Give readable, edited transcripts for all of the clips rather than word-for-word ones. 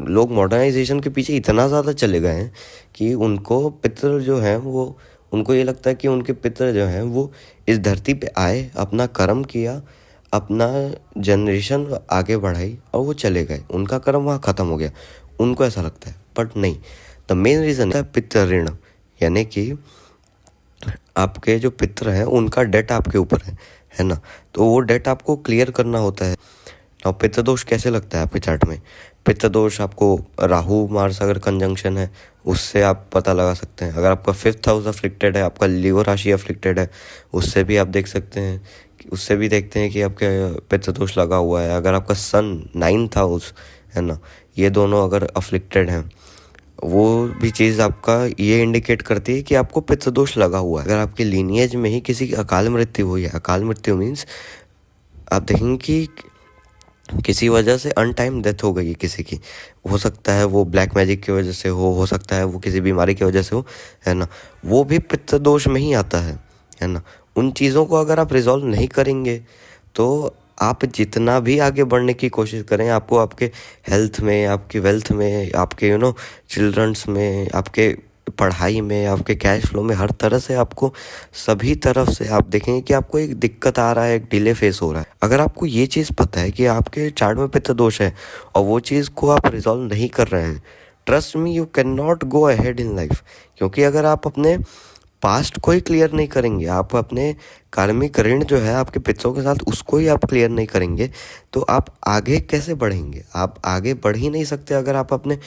लोग मॉडर्नाइजेशन के पीछे इतना ज़्यादा चले गए हैं कि उनको पितृ जो हैं वो, उनको ये लगता है कि उनके पितृ जो हैं वो इस धरती पे आए, अपना कर्म किया, अपना जनरेशन आगे बढ़ाई और वो चले गए, उनका कर्म वहाँ ख़त्म हो गया, उनको ऐसा लगता है। बट नहीं, द मेन रीज़न है पितृ ऋण, यानी कि आपके जो पितृ हैं उनका डेट आपके ऊपर है ना, तो वो डेट आपको क्लियर करना होता है। और पितृ दोष कैसे लगता है आपके चार्ट में? पितृ दोष आपको राहु मार्स अगर कंजंक्शन है उससे आप पता लगा सकते हैं। अगर आपका 5th हाउस अफ्लिक्टेड है, आपका लियो राशि अफ्लिक्टेड है, उससे भी आप देख सकते हैं, उससे भी देखते हैं कि आपके पितृ दोष लगा हुआ है। अगर आपका सन 9th हाउस है ना, ये दोनों अगर अफ्लिक्टेड हैं, वो भी चीज़ आपका ये इंडिकेट करती है कि आपको पितृ दोष लगा हुआ है। अगर आपके लीनिएज में ही किसी की अकाल मृत्यु हुई है, अकाल मृत्यु मीन्स आप देखेंगे कि किसी वजह से अनटाइम डेथ हो गई है किसी की, हो सकता है वो ब्लैक मैजिक की वजह से हो सकता है वो किसी बीमारी की वजह से हो, है ना, वो भी पित्त दोष में ही आता है ना। उन चीज़ों को अगर आप रिजॉल्व नहीं करेंगे तो आप जितना भी आगे बढ़ने की कोशिश करें, आपको आपके हेल्थ में, आपकी वेल्थ में, आपके चिल्ड्रंस में, आपके पढ़ाई में, आपके कैश फ्लो में, हर तरह से आपको सभी तरफ से आप देखेंगे कि आपको एक दिक्कत आ रहा है, एक डिले फेस हो रहा है। अगर आपको ये चीज़ पता है कि आपके चार्ट में पित्त दोष है और वो चीज़ को आप रिजॉल्व नहीं कर रहे हैं, trust me you can not go ahead in life. क्योंकि अगर आप अपने पास्ट को ही क्लियर नहीं करेंगे, आप अपने कार्मिक ऋण जो है आपके पितरों के साथ उसको ही आप क्लियर नहीं करेंगे, तो आप आगे कैसे बढ़ेंगे? आप आगे बढ़ ही नहीं सकते अगर आप अपने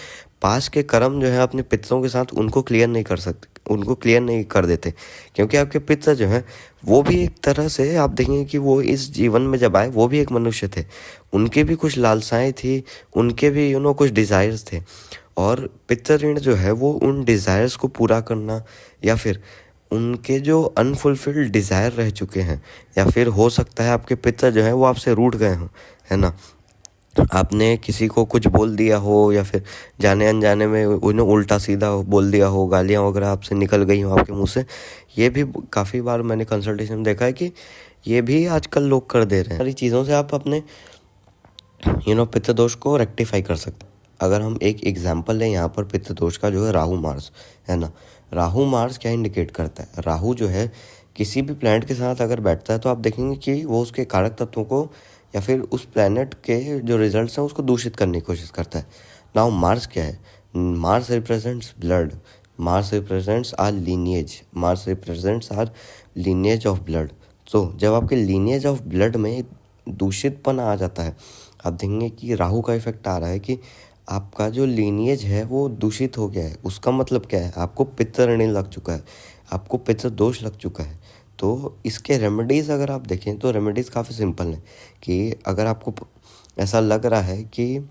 पास्ट के कर्म जो है अपने पितरों के साथ उनको क्लियर नहीं कर सकते, उनको क्लियर नहीं कर देते। क्योंकि आपके पितर जो हैं वो भी एक तरह से आप देखेंगे कि वो इस जीवन में जब आए वो भी एक मनुष्य थे, उनके भी कुछ लालसाएं थी, उनके भी कुछ डिज़ायर्स थे। और पितृ ऋण जो है वो उन डिज़ायर्स को पूरा करना, या फिर उनके जो अनफुलफिल्ड डिज़ायर रह चुके हैं, या फिर हो सकता है आपके पितर जो हैं वो आपसे रूठ गए हों, है ना, आपने किसी को कुछ बोल दिया हो, या फिर जाने अनजाने में उन्हें उल्टा सीधा बोल दिया हो, गालियाँ वगैरह आपसे निकल गई हो आपके मुंह से। ये भी काफ़ी बार मैंने कंसल्टेशन में देखा है कि ये भी आजकल लोग कर दे रहे हैं। सारी चीज़ों से आप अपने पित्त दोष को रेक्टिफाई कर सकते हैं। अगर हम एक एग्जाम्पल लें यहाँ पर पित्त दोष का, जो है राहु मार्स, है ना। राहु मार्स क्या इंडिकेट करता है? राहु जो है किसी भी प्लैनेट के साथ अगर बैठता है तो आप देखेंगे कि वो उसके कारक तत्वों को या फिर उस प्लैनेट के जो रिजल्ट्स हैं उसको दूषित करने की कोशिश करता है। नाउ मार्स क्या है? Mars represents blood, Mars represents our lineage, Mars represents our lineage of blood. तो जब आपके लीनिएज ऑफ ब्लड में दूषितपन आ जाता है, आप देखेंगे कि राहु का इफेक्ट आ रहा है कि आपका जो लीनिएज है वो दूषित हो गया है। उसका मतलब क्या है? आपको पित्त ऋण लग चुका है, आपको पित्त दोष लग चुका है। तो इसके रेमेडीज़ अगर आप देखें तो रेमेडीज़ काफ़ी सिंपल हैं। कि अगर आपको ऐसा लग रहा है कि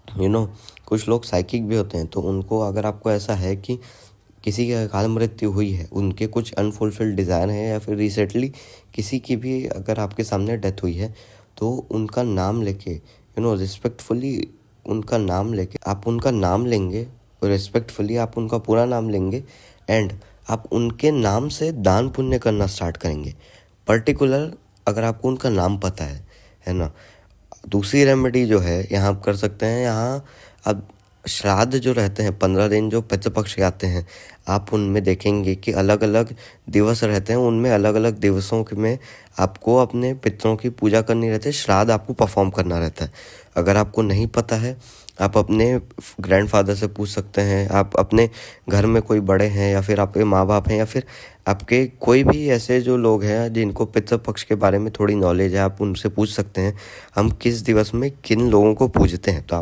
कुछ लोग साइकिक भी होते हैं, तो उनको अगर आपको ऐसा है कि किसी की अकाल मृत्यु हुई है, उनके कुछ अनफुलफिल्ड डिज़ायर हैं, या फिर रिसेंटली किसी की भी अगर आपके सामने डेथ हुई है, तो उनका नाम लेके रिस्पेक्टफुली उनका नाम लेके आप उनका नाम लेंगे, रिस्पेक्टफुली आप उनका पूरा नाम लेंगे, एंड आप उनके नाम से दान पुण्य करना स्टार्ट करेंगे। पर्टिकुलर अगर आपको उनका नाम पता है ना। दूसरी रेमेडी जो है यहाँ आप कर सकते हैं, यहाँ अब श्राद्ध जो रहते हैं 15 दिन जो पितृपक्ष के आते हैं, आप उनमें देखेंगे कि अलग अलग दिवस रहते हैं, उनमें अलग अलग दिवसों में आपको अपने पितरों की पूजा करनी रहती है, श्राद्ध आपको परफॉर्म करना रहता है। अगर आपको नहीं पता है, आप अपने ग्रैंडफादर से पूछ सकते हैं, आप अपने घर में कोई बड़े हैं, या फिर आपके माँ बाप हैं, या फिर आपके कोई भी ऐसे जो लोग हैं जिनको पितृपक्ष के बारे में थोड़ी नॉलेज है, आप उनसे पूछ सकते हैं हम किस दिवस में किन लोगों को पूजते हैं। तो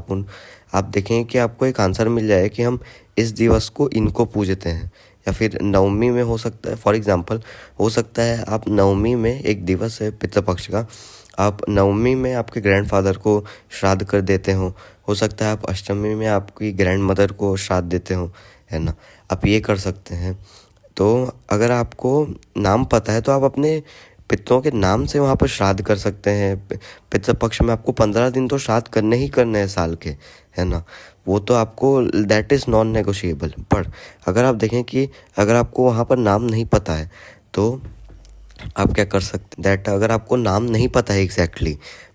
आप देखेंगे कि आपको एक आंसर मिल जाए कि हम इस दिवस को इनको पूजते हैं। या फिर नवमी में हो सकता है, फॉर एग्जांपल हो सकता है आप नवमी में एक दिवस है पितृपक्ष का, आप नवमी में आपके ग्रैंडफादर को श्राद्ध कर देते हो सकता है आप अष्टमी में आपकी ग्रैंड मदर को श्राद्ध देते हो, है ना, आप ये कर सकते हैं। तो अगर आपको नाम पता है तो आप अपने पितरों के नाम से वहाँ पर श्राद्ध कर सकते हैं। पितृपक्ष में आपको 15 दिन तो श्राद्ध करने ही करने हैं साल के, है ना, वो तो आपको दैट इज़ नॉन नेगोशिएबल। पर अगर आप देखें कि अगर आपको वहाँ पर नाम नहीं पता है तो आप क्या कर सकते हैं, दैट अगर आपको नाम नहीं पता है एग्जैक्टली,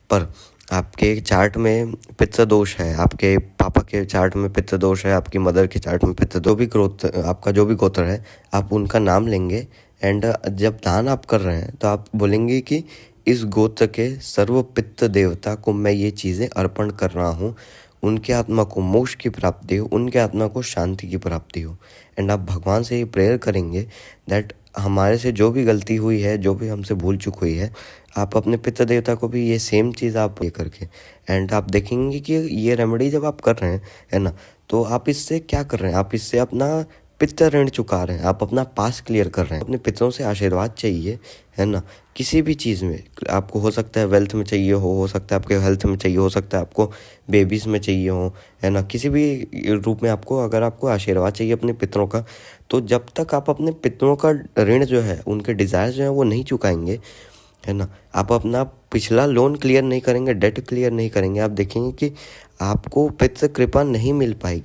पर आपके चार्ट में पित्त दोष है, आपके पापा के चार्ट में पित्त दोष है, आपकी मदर के चार्ट में पित्त, जो भी ग्रोथ आपका जो भी गोत्र है, आप उनका नाम लेंगे एंड जब दान आप कर रहे हैं तो आप बोलेंगे कि इस गोत्र के सर्व पित्त देवता को मैं ये चीज़ें अर्पण कर रहा हूँ, उनके आत्मा को मोक्ष की प्राप्ति हो, उनके आत्मा को शांति की प्राप्ति हो। एंड आप भगवान से ये प्रेयर करेंगे दैट हमारे से जो भी गलती हुई है, जो भी हमसे भूल चूक हुई है, आप अपने पितृ देवता को भी ये सेम चीज़ आप ये करके एंड आप देखेंगे कि ये रेमेडी जब आप कर रहे हैं, है ना, तो आप इससे क्या कर रहे हैं, आप इससे अपना पितृ ऋण चुका रहे हैं, आप अपना पास क्लियर कर रहे हैं। अपने पितरों से आशीर्वाद चाहिए, है ना, किसी भी चीज़ में। आपको हो सकता है वेल्थ में चाहिए हो सकता है आपके हेल्थ में चाहिए, हो सकता है आपको बेबीज़ में चाहिए हो, है ना, किसी भी रूप में आपको अगर आपको आशीर्वाद चाहिए अपने पितरों का, तो जब तक आप अपने पितरों का ऋण जो है, उनके डिज़ायर जो है वो नहीं चुकाएंगे, है ना, आप अपना पिछला लोन क्लियर नहीं करेंगे, डेट क्लियर नहीं करेंगे, आप देखेंगे कि आपको पितृ कृपा नहीं मिल पाएगी।